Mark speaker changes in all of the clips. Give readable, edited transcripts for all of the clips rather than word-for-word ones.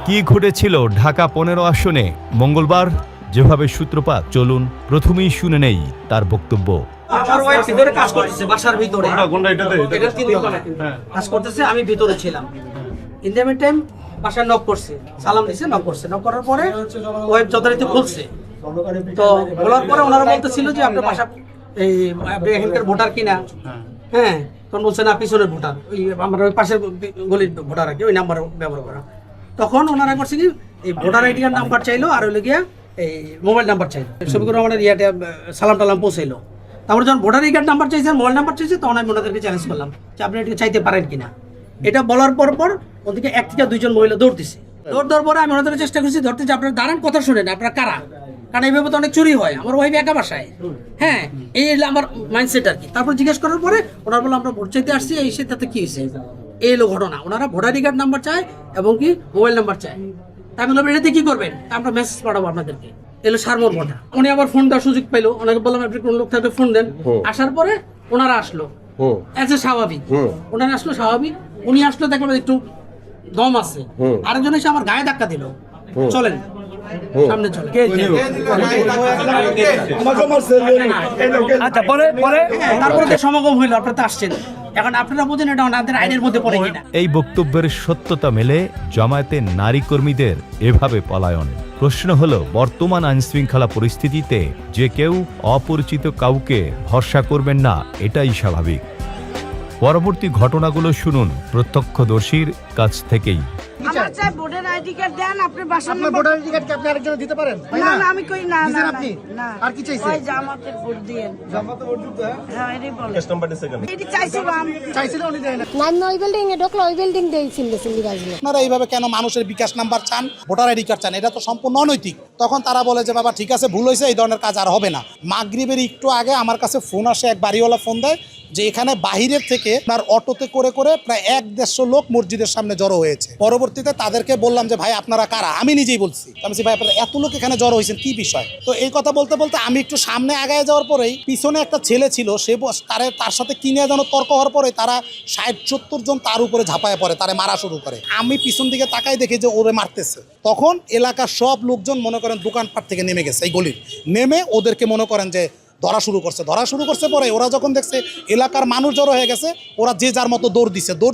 Speaker 1: কি ঘটেছিল ঢাকা ১৫ আসনে মঙ্গলবার, যেভাবে সূত্রপাত, চলুন প্রথমেই শুনে নেই তার বক্তব্য।
Speaker 2: আমার ওয়াইফ ভিতরে কাজ করতেছে, বাসার ভিতরে এটা 3 তলা কাজ করতেছে, আমি ভিতরে ছিলাম। ইন দ্য মিন টাইম বাসায় নক করছে, সালাম দিছে, নক করছে, নক করার পরে ওয়াইফ যথারীতি খুলছে। তো বলার পরে ওনারা বলতেছিল যে আপনার বাসা এই এখানকার ভোটার কিনা, হ্যাঁ, তখন বলছে না পিছনের ভোটার, ওই আমরা ওই পাশের গলির ভোটার আর কি, ওই নাম্বার ব্যবহার করা। তখন ওনারা করছে কি এই ভোটার আইডি কার্ড নাম্বার চাইলো, আর হইলো গিয়া এই মোবাইল নাম্বার চাইলো। ছবিগুলো আমাদের ইয়াতে সালাম টালাম পৌঁছাইলো। তারপরে যখন ভোটার আইডি কার্ড নাম্বার চাইছে, মোবাইল নাম্বার চাইছে, তখন আমি ওনাদেরকে চ্যালেঞ্জ করলাম যে আপনি এটা চাইতে পারেন কিনা। এটা বলার পর ওদিকে 1 থেকে 2 মহিলা দৌড় দিছে। দৌড় দেওয়ার পরে আমি ওনাদের চেষ্টা করছি ধরতে, যে আপনারা দাঁড়ান, কথা শুনেন, আপনারা কারা, কারণ এইভাবে তো অনেক চুরি হয়। আমার ওয়াইফ একা বাসায়, হ্যাঁ, এই আমার মাইন্ডসেট আর কি। তারপর জিজ্ঞেস করার পরে ওনারা বললো আমরা ভোট চাইতে আসছি, এই সে তাতে কি হয়েছে, এই হলো ঘটনা। ওনারা ভোটার আইডি কার্ড নাম্বার চায় এবং কি মোবাইল নাম্বার চায়। তাই বললাম এটাতে কি করবেন, আমরা মেসেজ পাঠাবো আপনাদেরকে। এলো সারমোর ভোটা। উনি আবার ফোন দেওয়ার সুযোগ পাইলো, ওনাকে বললাম আপনি কোন লোক থাকবে ফোন দেন। আসার পরে ওনারা আসলো, এজ এ স্বাভাবিক, ওনারা আসলো স্বাভাবিক। উনি আসলো, দেখলাম একটু দম আছে। আরেকজন এসে আমার গায়ে ধাক্কা দিল, চলেন সামনে চলে। আচ্ছা, তারপরে সমাগম হইলো, আপনারা তো আসছেন, এখন আপনারা বোঝেন এটা ওনাদের আইনের মধ্যে পড়ে কিনা।
Speaker 1: এই বক্তব্যের সত্যতা মেলে জামায়াতের নারী কর্মীদের এভাবে পলায়ন। প্রশ্ন হলো, বর্তমান আইনশৃঙ্খলা পরিস্থিতিতে যে কেউ অপরিচিত কাউকে ভরসা করবেন না, এটাই স্বাভাবিক। পরবর্তী ঘটনাগুলো শুনুন প্রত্যক্ষদর্শীর কাছ থেকেই।
Speaker 3: আমার চাই ভোটার আইডি কার্ড দেন, আপনি বাসার
Speaker 4: আপনার ভোটার আইডি কার্ড কি আপনি আরেকজন দিতে পারেন?
Speaker 3: না না, আমি কই না না
Speaker 4: আপনি
Speaker 3: না।
Speaker 4: আর কি চাইছেন?
Speaker 3: ওই জামাতের ভোট দেন।
Speaker 4: জামাতে ভোট দিতে
Speaker 3: হ্যাঁ, এটাই বলে। এটি চাইছিলাম।
Speaker 4: চাইছিল উনি দেন না।
Speaker 5: না ওই বিল্ডিং এ ঢুকলো, ওই বিল্ডিং দিয়ে চিল্লি বাজলো।
Speaker 6: আপনারা এইভাবে কেন মানুষের বিকাশ নাম্বার চান, ভোটার আইডি কার্ড চান, এটা তো সম্পূর্ণ অনৈতিক। তখন তারা বলে যে বাবা ঠিক আছে, ভুল হয়েছে, এই ধরনের কাজ আর হবে না। মাগরিবের একটু আগে আমার কাছে ফোন আসে, এক বাড়িওয়ালা ফোন দেয় যে এখানে বাহিরের থেকে তার অটোতে করে প্রায় 1-150 লোক মসজিদের সামনে জড়ো হয়েছে। পরবর্তীতে তাদেরকে বললাম যে ভাই আপনারা কারা, আমি নিজেই বলছি, আমি ভাই আপনারা এত লোক এখানে জড়ো হয়েছেন, কি বিষয়। তো এই কথা বলতে বলতে আমি একটু সামনে আগায় যাওয়ার পরেই পিছনে একটা ছেলে ছিল, সে তার সাথে কিনে যেন তর্ক হওয়ার পরে তারা 60-70 জন তার উপরে ঝাঁপায় পড়ে, তারে মারা শুরু করে। আমি পিছন দিকে তাকাই দেখি যে ওরে মারতেছে। তখন এলাকার সব লোকজন মনে করেন দোকানপাট থেকে নেমে গেছে, এই গলির নেমে ওদেরকে মনে করেন যে ধরা শুরু করছে। পরে ওরা যখন দেখছে এলাকার মানুষ জড়ো হয়ে গেছে, ওরা যে যার মতো দৌড়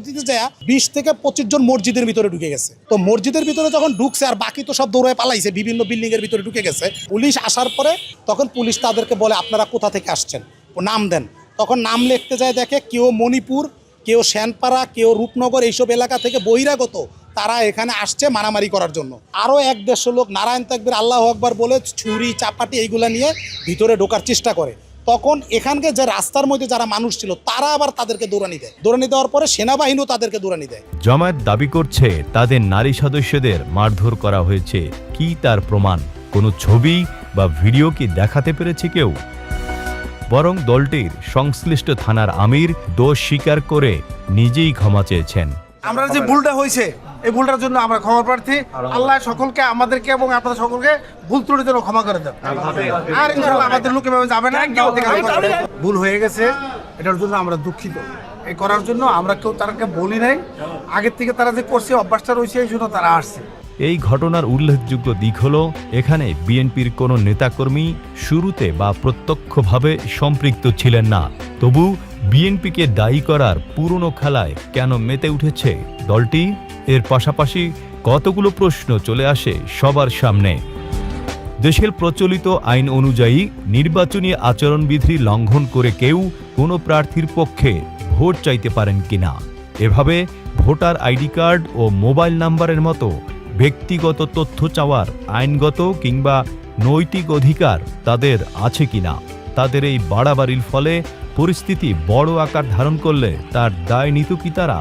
Speaker 6: দিতে যায় 20 থেকে 25 জন মসজিদের ভিতরে ঢুকে গেছে। তো মসজিদের ভিতরে যখন ঢুকছে, আর বাকি তো সব দৌড়ে পালাইছে, বিভিন্ন বিল্ডিং এর ভিতরে ঢুকে গেছে। পুলিশ আসার পরে তখন পুলিশ তাদেরকে বলে আপনারা কোথা থেকে আসছেন, ও নাম দেন। তখন নাম লিখতে যায়, দেখে কেউ মণিপুর, কেউ শ্যানপাড়া, কেউ রূপনগর, এইসব এলাকা থেকে বহিরাগত তারা এখানে আসছে মারামারি করার জন্য। আরও 1-150 লোক নারায়ণ তাকবীর আল্লাহু আকবার বলে ছুরি চাপাটি এইগুলা নিয়ে ভিতরে ঢোকার চেষ্টা করে। তখন এখানকে যে রাস্তার মধ্যে যারা মানুষ ছিল তারা আবার তাদেরকে দৌড়ানি দেওয়ার পরে সেনাবাহিনীও তাদেরকে দৌড়ানি দেয়।
Speaker 1: জামায়াত দাবি করছে তাদের নারী সদস্যদের মারধর করা হয়েছে। কি তার প্রমাণ? কোনো ছবি বা ভিডিও কি দেখাতে পেরেছে কেউ? বরং দলটির সংশ্লিষ্ট থানার আমির দোষ স্বীকার করে নিজেই ক্ষমা চেয়েছেন।
Speaker 4: আমরা যে ভুলটা হয়েছে, এই ভুলটার জন্য আমরা ক্ষমা প্রার্থী। আল্লাহ সকলকে, আমাদেরকে এবং আপনাদের সকলকে ভুল ত্রুটির জন্য ক্ষমা করে দেন। আর ইনশাআল্লাহ আমাদের লোকে ভাবে যাবে না। ভুল হয়ে গেছে, এটার জন্য আমরা দুঃখিত। এই করার জন্য আমরা কেউ তাদেরকে বলি নাই, আগের থেকে তারা যে করছে অভ্যাসটা রয়েছে, এই জন্য তারা আসছে।
Speaker 1: এই ঘটনার উল্লেখযোগ্য দিক হলো, এখানে বিএনপির কোনো নেতাকর্মী শুরুতে বা প্রত্যক্ষভাবে সম্পৃক্ত ছিলেন না। তবু বিএনপিকে দায়ী করার পুরনো খেলায় কেন মেতে উঠেছে দলটি? এর পাশাপাশি কতগুলো প্রশ্ন চলে আসে সবার সামনে। দেশের প্রচলিত আইন অনুযায়ী নির্বাচনী আচরণবিধি লঙ্ঘন করে কেউ কোনো প্রার্থীর পক্ষে ভোট চাইতে পারেন কিনা? এভাবে ভোটার আইডি কার্ড ও মোবাইল নাম্বারের মতো ব্যক্তিগত তথ্য চাওয়ার আইনগত কিংবা নৈতিক অধিকার তাদের আছে কিনা? তাদের এই বাড়াবাড়ির ফলে পরিস্থিতি বড় আকার ধারণ করলে তার দায় নিত কি তারা?